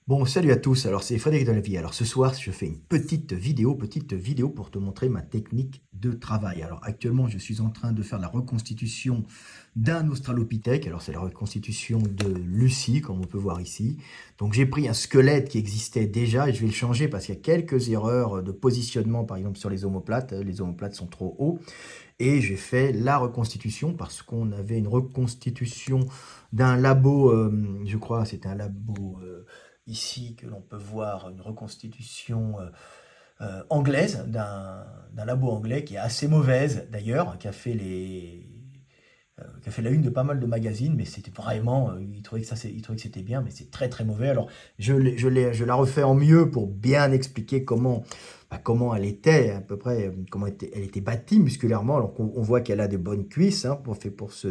Bon, salut à tous, alors c'est Frédéric Delavie. Alors ce soir, je fais une petite vidéo pour te montrer ma technique de travail. Alors actuellement, je suis en train de faire la reconstitution d'un Australopithèque. Alors c'est la reconstitution de Lucie, comme on peut voir ici. Donc j'ai pris un squelette qui existait déjà et je vais le changer parce qu'il y a quelques erreurs de positionnement, par exemple sur les omoplates. Les omoplates sont trop hauts. Et j'ai fait la reconstitution parce qu'on avait une reconstitution d'un labo, je crois, c'était un labo ici que l'on peut voir, une reconstitution anglaise, d'un labo anglais qui est assez mauvaise d'ailleurs, qui a fait la une de pas mal de magazines, mais c'était vraiment, il trouvait que il trouvait que c'était bien, mais c'est très très mauvais. Alors je la refais en mieux pour bien expliquer comment elle était à peu près, elle était bâtie musculairement. Alors on voit qu'elle a des bonnes cuisses, hein, pour se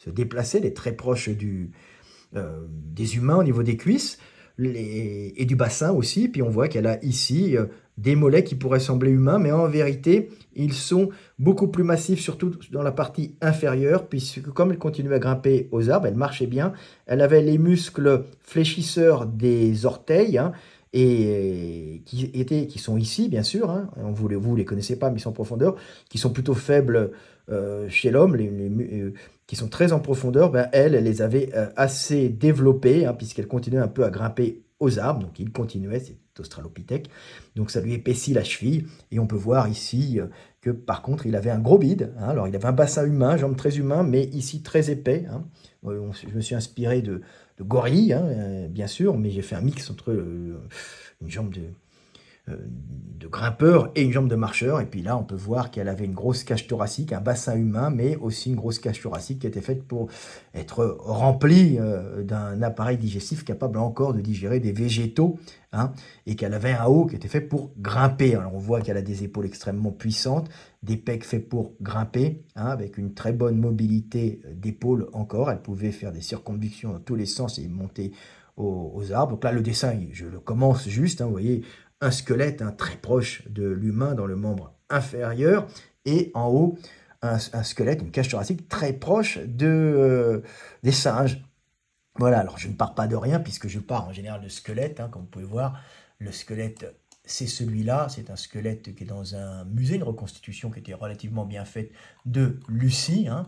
déplacer, elle est très proche des humains au niveau des cuisses et du bassin aussi. Puis on voit qu'elle a ici des mollets qui pourraient sembler humains, mais en vérité, ils sont beaucoup plus massifs, surtout dans la partie inférieure, puisque comme elle continuait à grimper aux arbres, elle marchait bien. Elle avait les muscles fléchisseurs des orteils, hein, et qui sont ici, bien sûr, hein. Vous les connaissez pas, mais ils sont en profondeur, qui sont plutôt faibles chez l'homme, qui sont très en profondeur. Ben, elle les avait assez développés, hein, puisqu'elle continuait un peu à grimper aux arbres, donc il continuait, c'est Australopithèque, donc ça lui épaissit la cheville, et on peut voir ici que par contre il avait un gros bide, hein. Alors il avait un bassin humain, jambes très humain, mais ici très épais, hein. Je me suis inspiré de gorilles, hein, bien sûr, mais j'ai fait un mix entre une jambe de grimpeur et une jambe de marcheur. Et puis là, on peut voir qu'elle avait une grosse cage thoracique, un bassin humain, mais aussi une grosse cage thoracique qui était faite pour être remplie d'un appareil digestif capable encore de digérer des végétaux, hein, et qu'elle avait un haut qui était fait pour grimper. Alors on voit qu'elle a des épaules extrêmement puissantes, des pecs faits pour grimper, hein, avec une très bonne mobilité d'épaules encore. Elle pouvait faire des circonvolutions dans tous les sens et monter aux arbres. Donc là, le dessin, je le commence juste, hein, vous voyez, un squelette, hein, très proche de l'humain dans le membre inférieur, et en haut, un squelette, une cage thoracique très proche des singes. Voilà, alors je ne pars pas de rien, puisque je pars en général de squelette, hein, comme vous pouvez voir. Le squelette, c'est celui-là, c'est un squelette qui est dans un musée, une reconstitution qui était relativement bien faite de Lucie, hein.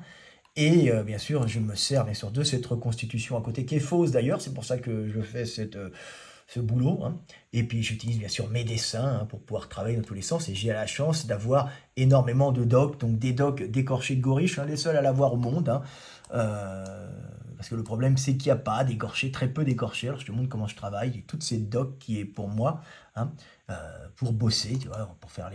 Et bien sûr, je me sers bien sûr de cette reconstitution à côté, qui est fausse d'ailleurs, c'est pour ça que je fais ce boulot, hein. Et puis j'utilise bien sûr mes dessins, hein, pour pouvoir travailler dans tous les sens. Et j'ai la chance d'avoir énormément de docs, donc des docs d'écorchés de gorille. Je suis un des seuls à l'avoir au monde, hein. Parce que le problème, c'est qu'il n'y a pas d'écorchés, très peu d'écorchés. Alors je te montre comment je travaille. J'ai toutes ces docs qui est pour moi, hein, pour bosser, tu vois, pour faire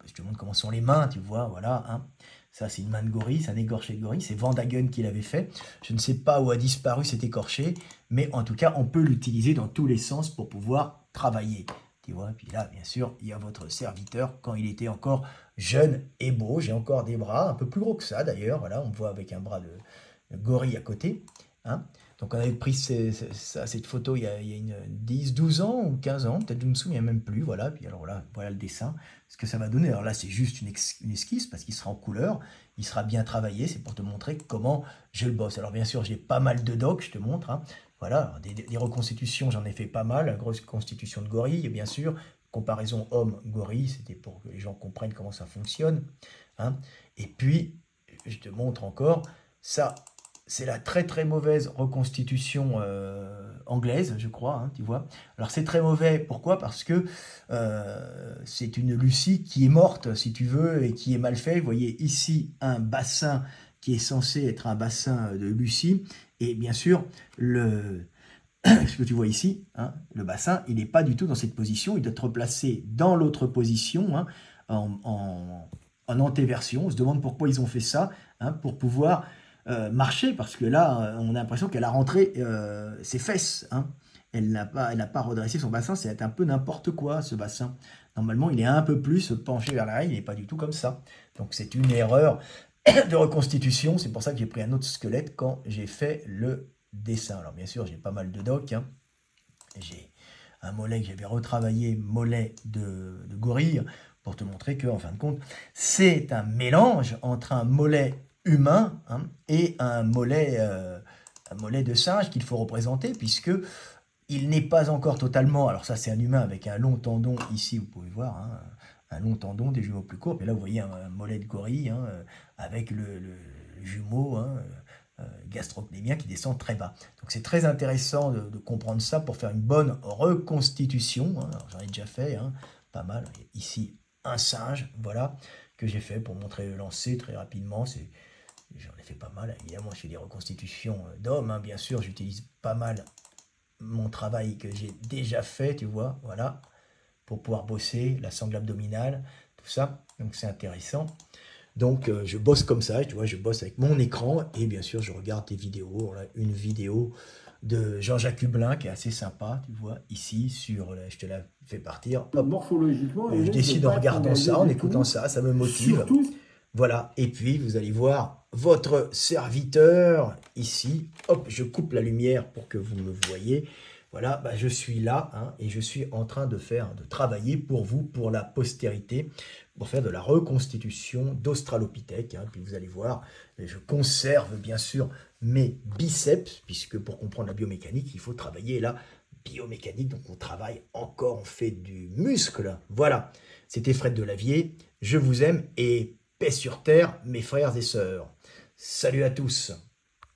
je te montre comment sont les mains, tu vois, voilà, hein. Ça, c'est une main de gorille, c'est un écorché de gorille. C'est Van Dagen qui l'avait fait. Je ne sais pas où a disparu cet écorché, mais en tout cas, on peut l'utiliser dans tous les sens pour pouvoir travailler. Tu vois, et puis là, bien sûr, il y a votre serviteur quand il était encore jeune et beau. J'ai encore des bras, un peu plus gros que ça d'ailleurs. Voilà, on me voit avec un bras de gorille à côté, hein. Donc on avait pris cette photo il y a une 10, 12 ans ou 15 ans, peut-être je ne me souviens même plus. Voilà, puis alors là, voilà le dessin, ce que ça va donner. Alors là, c'est juste une esquisse parce qu'il sera en couleur, il sera bien travaillé, c'est pour te montrer comment je le bosse. Alors bien sûr, j'ai pas mal de docs, je te montre, hein. Voilà, alors des reconstitutions, j'en ai fait pas mal. La grosse constitution de gorille, bien sûr. Comparaison homme-gorille, c'était pour que les gens comprennent comment ça fonctionne, hein. Et puis, je te montre encore, ça, c'est la très très mauvaise reconstitution anglaise, je crois, hein, tu vois. Alors c'est très mauvais, pourquoi? Parce que c'est une Lucie qui est morte, si tu veux, et qui est mal fait. Vous voyez ici un bassin qui est censé être un bassin de Lucie, et bien sûr, ce que tu vois ici, hein, le bassin, il n'est pas du tout dans cette position, il doit être placé dans l'autre position, hein, en antéversion. On se demande pourquoi ils ont fait ça, hein, pour pouvoir marcher, parce que là, on a l'impression qu'elle a rentré ses fesses, hein. Elle n'a pas redressé son bassin, c'est un peu n'importe quoi, ce bassin. Normalement, il est un peu plus penché vers l'arrière, il n'est pas du tout comme ça. Donc c'est une erreur de reconstitution, c'est pour ça que j'ai pris un autre squelette quand j'ai fait le dessin. Alors bien sûr, j'ai pas mal de docs, hein. J'ai un mollet que j'avais retravaillé, mollet de gorille, pour te montrer que, en fin de compte, c'est un mélange entre un mollet humain, hein, et un mollet de singe qu'il faut représenter, puisque il n'est pas encore totalement, alors ça c'est un humain avec un long tendon ici, vous pouvez voir, hein, un long tendon, des jumeaux plus courts, et là vous voyez un mollet de gorille, hein, avec le jumeau, hein, gastrocnémien qui descend très bas. Donc c'est très intéressant de comprendre ça pour faire une bonne reconstitution, hein. Alors, j'en ai déjà fait, hein, pas mal, ici un singe, voilà, que j'ai fait pour montrer le lancer très rapidement, j'en ai fait pas mal, évidemment je fais des reconstitutions d'hommes, hein, bien sûr, j'utilise pas mal mon travail que j'ai déjà fait, tu vois, voilà, pour pouvoir bosser, la sangle abdominale, tout ça, donc c'est intéressant. Donc je bosse comme ça, tu vois, je bosse avec mon écran, et bien sûr je regarde des vidéos. Voilà, une vidéo de Jean-Jacques Hublin qui est assez sympa, tu vois, ici, je te la fais partir, hop, Morphologiquement, je Lionel, je veux décide en pas être regardant engagé ça, en du écoutant tout. ça me motive. Surtout, Voilà, et puis vous allez voir votre serviteur ici. Hop, je coupe la lumière pour que vous me voyez. Voilà, bah, je suis là, hein, et je suis en train de travailler pour vous, pour la postérité, pour faire de la reconstitution d'Australopithèque, hein. Puis vous allez voir, je conserve bien sûr mes biceps, puisque pour comprendre la biomécanique, il faut travailler la biomécanique. Donc on travaille encore, on fait du muscle. Voilà, c'était Fred Delavier, je vous aime et paix sur terre, mes frères et sœurs. Salut à tous.